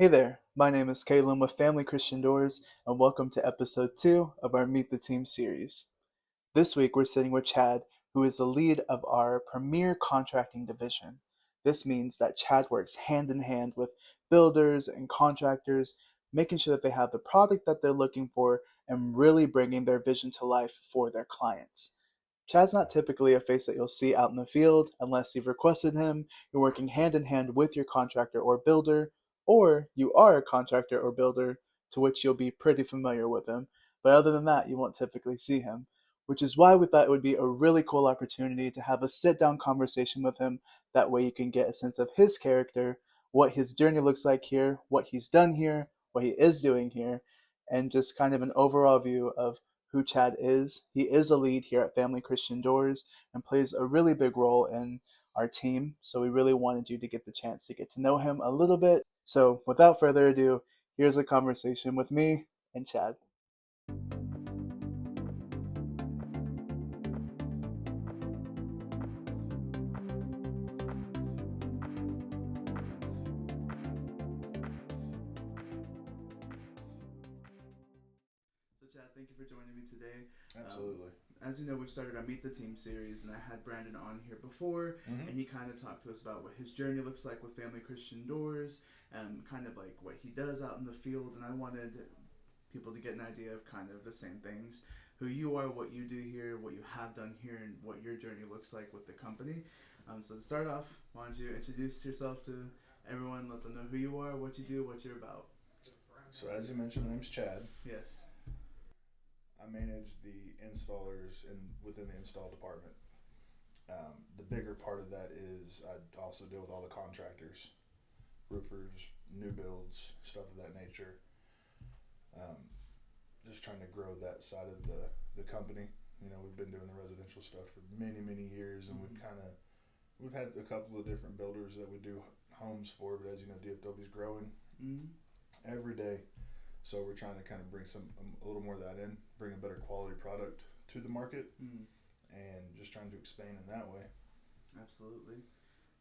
Hey there, my name is Caleb with Family Christian Doors, and welcome to episode 2 of our Meet the Team series. This week we're sitting with Chad, who is the lead of our premier contracting division. This means that Chad works hand in hand with builders and contractors, making sure that they have the product that they're looking for and really bringing their vision to life for their clients. Chad's not typically a face that you'll see out in the field unless you've requested him, you're working hand in hand with your contractor or builder, or you are a contractor or builder to which you'll be pretty familiar with him. But other than that, you won't typically see him, which is why we thought it would be a really cool opportunity to have a sit down conversation with him. That way you can get a sense of his character, what his journey looks like here, what he's done here, what he is doing here, and just kind of an overall view of who Chad is. He is a lead here at Family Christian Doors and plays a really big role in our team. So we really wanted you to get the chance to get to know him a little bit. So without further ado, here's a conversation with me and Chad. So Chad, thank you for joining me today. Absolutely. As you know, we've started our Meet the Team series, and I had Brandon on here before, and he kind of talked to us about what his journey looks like with Family Christian Doors, and kind of like what he does out in the field. And I wanted people to get an idea of kind of the same things: who you are, what you do here, what you have done here, and what your journey looks like with the company. So to start off, why don't you introduce yourself to everyone, let them know who you are, what you do, what you're about. So as you mentioned, my name's Chad. Yes. I manage the installers within the install department. The bigger part of that is I also deal with all the contractors, roofers, new builds, stuff of that nature. Just trying to grow that side of the company. You know, we've been doing the residential stuff for many years, and we've had a couple of different builders that we do homes for. But as you know, DFW's growing every day. So we're trying to kind of bring a little more of that in, bring a better quality product to the market, and just trying to expand in that way. Absolutely.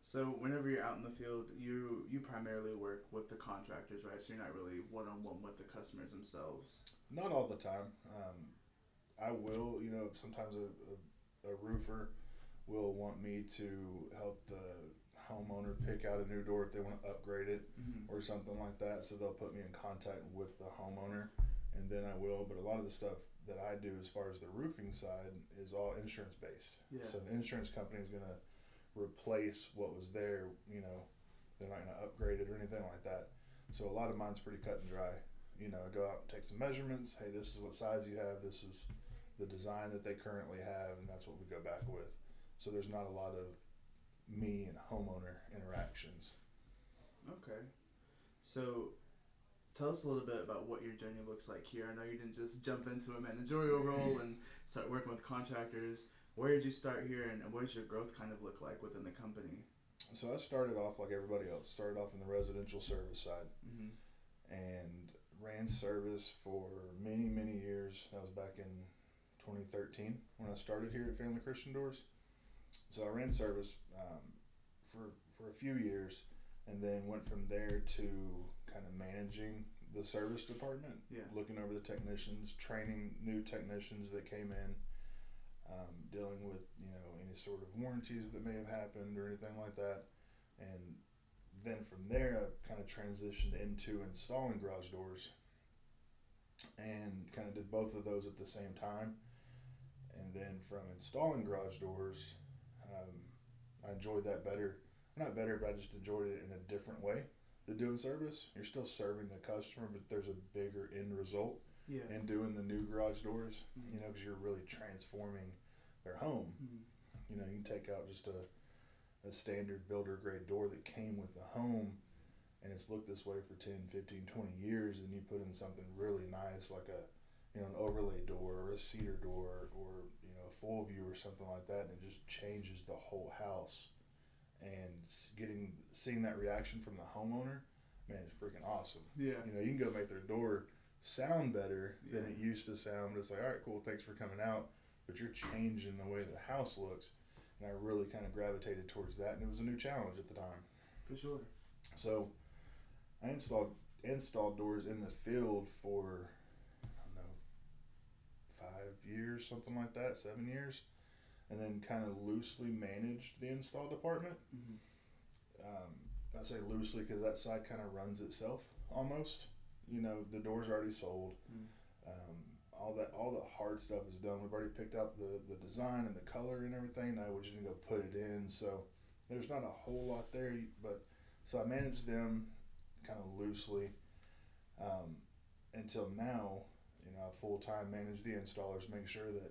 So whenever you're out in the field, you primarily work with the contractors, right? So you're not really one-on-one with the customers themselves. Not all the time. I will, sometimes a roofer will want me to help the homeowner pick out a new door if they want to upgrade it or something like that. So they'll put me in contact with the homeowner, and then I will. But a lot of the stuff that I do as far as the roofing side is all insurance based. Yeah. So the insurance company is going to replace what was there. They're not going to upgrade it or anything like that. So a lot of mine's pretty cut and dry. I go out and take some measurements. Hey, this is what size you have. This is the design that they currently have, and that's what we go back with. So there's not a lot of me and homeowner interactions. Okay. So tell us a little bit about what your journey looks like here. I know you didn't just jump into a managerial role and start working with contractors. Where did you start here, and what does your growth kind of look like within the company? So I started off like everybody else. Started off in the residential service side, and ran service for many years. That was back in 2013 when I started here at Family Christian Doors. So I ran service for a few years, and then went from there to kind of managing the service department, looking over the technicians, training new technicians that came in, dealing with any sort of warranties that may have happened or anything like that. And then from there I kind of transitioned into installing garage doors, and kind of did both of those at the same time. And then from installing garage doors, I enjoyed that better. Not better, but I just enjoyed it in a different way than doing service. You're still serving the customer, but there's a bigger end result in doing the new garage doors, because you're really transforming their home. You can take out just a standard builder grade door that came with the home, and it's looked this way for 10, 15, 20 years, and you put in something really nice like an overlay door or a cedar door or a full view or something like that, and it just changes the whole house. And seeing that reaction from the homeowner, man, it's freaking awesome. Yeah. You can go make their door sound better than it used to sound. It's like, all right, cool, thanks for coming out, but you're changing the way the house looks. And I really kind of gravitated towards that, and it was a new challenge at the time. For sure. So I installed installed doors in the field for, I don't know, 5 years, something like that, 7 years, and then kind of loosely managed the install department. I say loosely because that side kind of runs itself almost. The door's already sold. All the hard stuff is done. We've already picked out the design and the color and everything. Now we just need to go put it in. So there's not a whole lot there, but so I manage them kind of loosely until now. I full time manage the installers, make sure that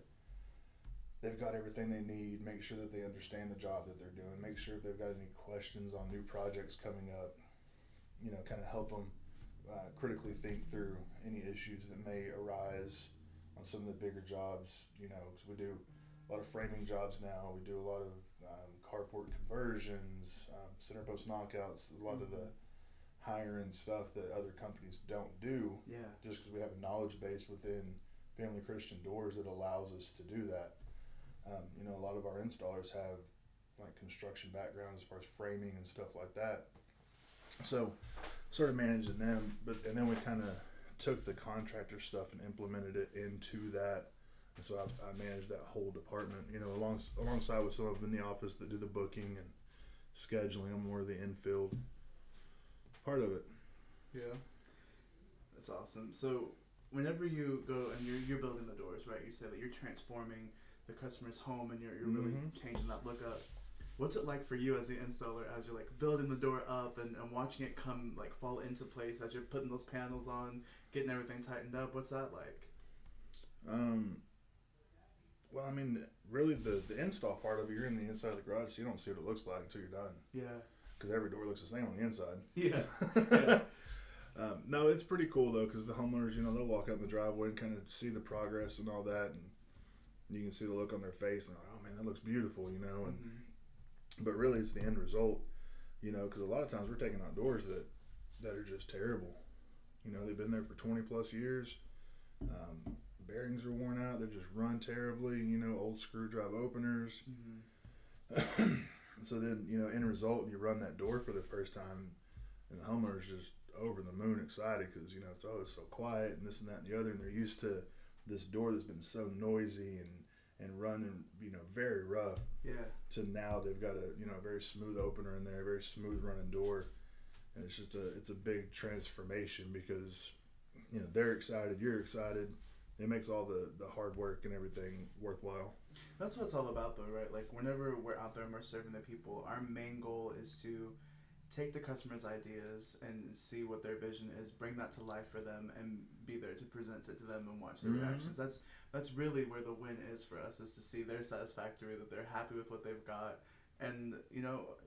they've got everything they need, make sure that they understand the job that they're doing, make sure if they've got any questions on new projects coming up, kind of help them critically think through any issues that may arise on some of the bigger jobs, because we do a lot of framing jobs now. We do a lot of carport conversions, center post knockouts, a lot of the higher end stuff that other companies don't do. Yeah. Just because we have a knowledge base within Family Christian Doors that allows us to do that. A lot of our installers have like construction background as far as framing and stuff like that. So sort of managing them, and then we kind of took the contractor stuff and implemented it into that. And so I managed that whole department, alongside with some of them in the office that do the booking and scheduling. I'm more of the infield part of it. Yeah. That's awesome. So whenever you go and you're building the doors, right? You said that you're transforming the customer's home and you're really changing that look up. What's it like for you as the installer as you're like building the door up and watching it come like fall into place as you're putting those panels on, getting everything tightened up? What's that like? Well, I mean, really the install part of it, you're in the inside of the garage, so you don't see what it looks like until you're done. Yeah. Because every door looks the same on the inside. Yeah. Yeah. No, it's pretty cool though, because the homeowners, they'll walk out in the driveway and kind of see the progress and all that, and you can see the look on their face, and they're like, oh man, that looks beautiful, and but really it's the end result, because a lot of times we're taking out doors that are just terrible. They've been there for 20 plus years. Bearings are worn out. They just run terribly. Old screw drive openers. So then, end result, you run that door for the first time, and the homeowner's just over the moon excited because it's always so quiet and this and that and the other, and they're used to this door that's been so noisy and running, very rough. Yeah. To now they've got a very smooth opener in there, a very smooth running door, and it's a big transformation because they're excited, you're excited. It makes all the hard work and everything worthwhile. That's what it's all about though, right? Like whenever we're out there and we're serving the people, our main goal is to take the customer's ideas and see what their vision is, bring that to life for them, and be there to present it to them and watch their reactions. That's really where the win is for us, is to see their satisfactory, that they're happy with what they've got. And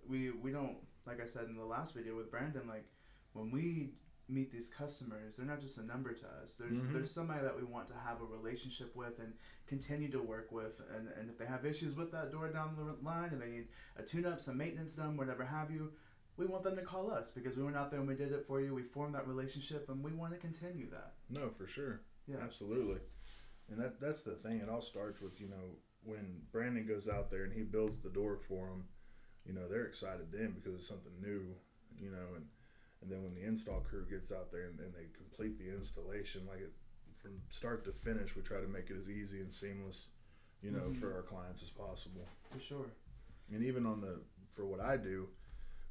we don't, like I said in the last video with Brandon, like when we meet these customers, they're not just a number to us. There's somebody that we want to have a relationship with and continue to work with, and if they have issues with that door down the line and they need a tune-up, some maintenance done, whatever have you, we want them to call us because we went out there and we did it for you. We formed that relationship and we want to continue that. No, for sure. Yeah. Absolutely. And that's the thing. It all starts with, when Brandon goes out there and he builds the door for them, they're excited then because it's something new, and then when the install crew gets out there and they complete the installation, from start to finish, we try to make it as easy and seamless, for our clients as possible. For sure. And even for what I do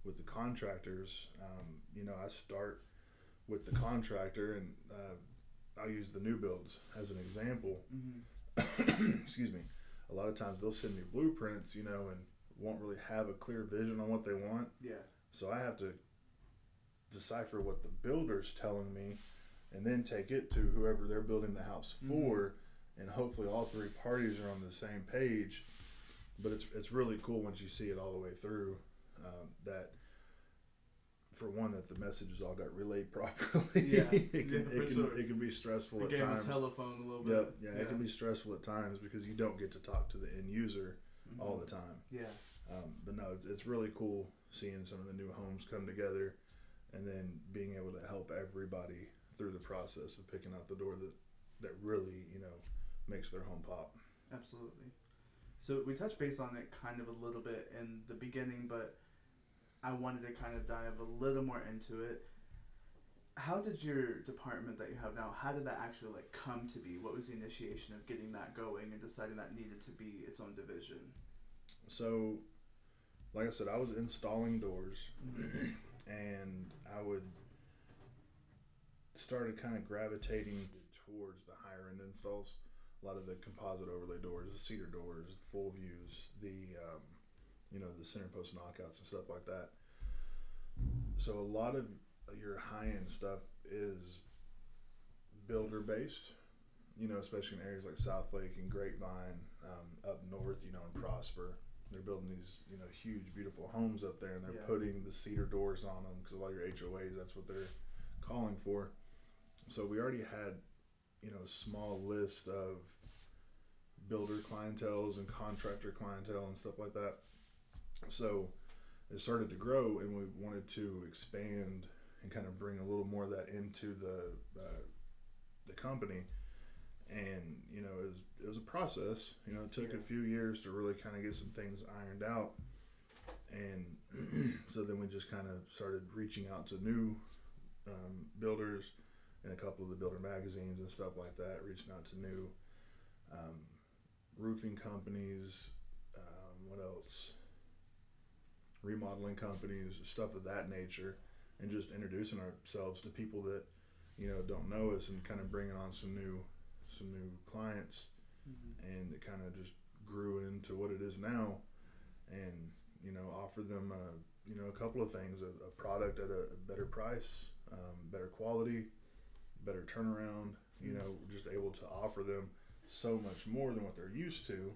with the contractors, I start with the contractor, and I'll use the new builds as an example. Excuse me. A lot of times they'll send me blueprints, and won't really have a clear vision on what they want. Yeah. So I have to decipher what the builder's telling me, and then take it to whoever they're building the house for, and hopefully all three parties are on the same page. But it's really cool once you see it all the way through, that for one, that the messages all got relayed properly. Yeah, it can be stressful at times. The telephone a little bit. Yeah, it can be stressful at times because you don't get to talk to the end user all the time. Yeah. But no, it's really cool seeing some of the new homes come together, and then being able to help everybody through the process of picking out the door that really, makes their home pop. Absolutely. So we touched base on it kind of a little bit in the beginning, but I wanted to kind of dive a little more into it. how did your department that you have now, how did that actually like come to be? What was the initiation of getting that going and deciding that needed to be its own division? So, like I said, I was installing doors, and I would started kind of gravitating towards the higher end installs. A lot of the composite overlay doors, the cedar doors, full views, the center post knockouts and stuff like that. So a lot of your high end stuff is builder based, especially in areas like SouthLake and Grapevine, up north, in Prosper. They're building these, huge, beautiful homes up there, and they're putting the cedar doors on them because a lot of your HOAs, that's what they're calling for. So we already had, a small list of builder clienteles and contractor clientele and stuff like that. So it started to grow, and we wanted to expand and kind of bring a little more of that into the company. And it was a process. It took a few years to really kind of get some things ironed out, and so then we just kind of started reaching out to new builders and a couple of the builder magazines and stuff like that. Reaching out to new roofing companies, what else? Remodeling companies, stuff of that nature, and just introducing ourselves to people that don't know us, and kind of bringing on some new clients. And it kind of just grew into what it is now, and offer them a couple of things: a product at a better price, better quality, better turnaround. Just able to offer them so much more than what they're used to.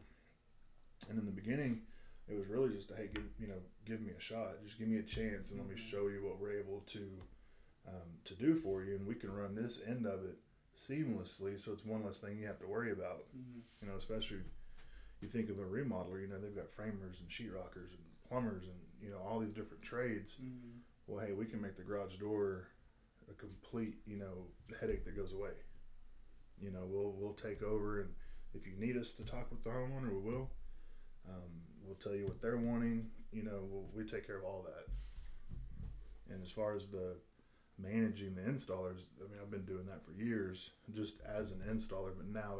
And in the beginning, it was really just, hey, give me a shot, just give me a chance, and let me show you what we're able to do for you, and we can run this end of it seamlessly, so it's one less thing you have to worry about. Especially you think of a remodeler, they've got framers and sheetrockers and plumbers and all these different trades. Well, hey, we can make the garage door a complete headache that goes away. We'll take over, and if you need us to talk with the homeowner, we will. We'll tell you what they're wanting. We take care of all that. And as far as the managing the installers, I've been doing that for years, just as an installer, but now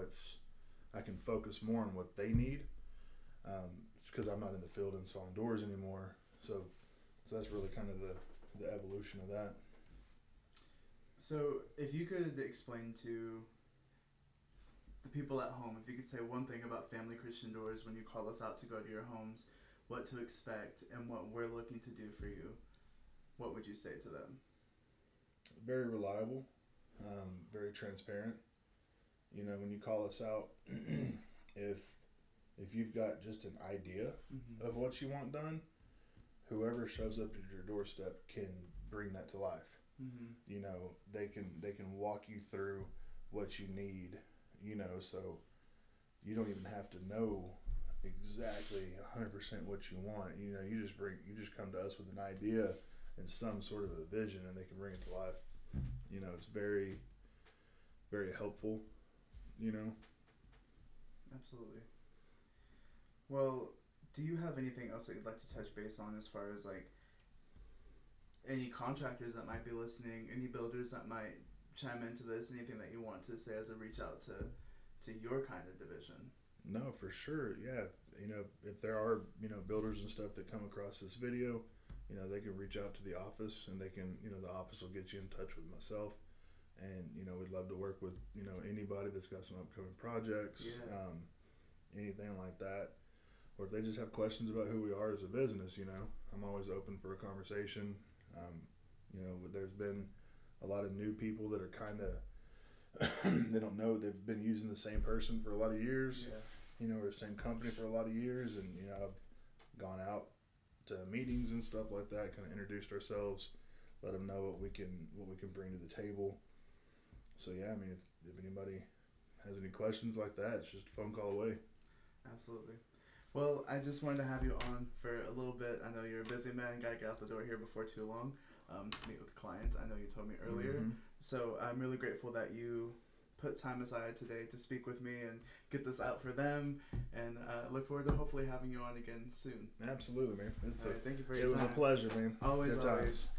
I can focus more on what they need, because I'm not in the field installing doors anymore. So that's really kind of the evolution of that. So if you could explain to the people at home, if you could say one thing about Family Christian Doors when you call us out to go to your homes, what to expect and what we're looking to do for you, what would you say to them? Very reliable, very transparent. When you call us out, if you've got just an idea of what you want done, whoever shows up at your doorstep can bring that to life. They can walk you through what you need. So you don't even have to know exactly 100% what you want. You just come to us with an idea and some sort of a vision, and they can bring it to life. It's very, very helpful. Absolutely. Well, do you have anything else that you'd like to touch base on as far as like any contractors that might be listening, any builders that might chime into this, anything that you want to say as a reach out to your kind of division? No, for sure. Yeah. If there are, builders and stuff that come across this video, they can reach out to the office, and they can, the office will get you in touch with myself. And, we'd love to work with, anybody that's got some upcoming projects, anything like that. Or if they just have questions about who we are as a business, I'm always open for a conversation. There's been a lot of new people that are kind of, they don't know, they've been using the same person for a lot of years, or the same company for a lot of years. And, I've gone out to meetings and stuff like that, kind of introduced ourselves, let them know what we can bring to the table. So yeah, if anybody has any questions like that, it's just a phone call away. Absolutely. Well, I just wanted to have you on for a little bit. I know you're a busy man, gotta get out the door here before too long to meet with a client. I know you told me earlier. So I'm really grateful that you put time aside today to speak with me and get this out for them, and Look forward to hopefully having you on again soon. Absolutely, man. Thank you for your time. It was a pleasure, man. Always.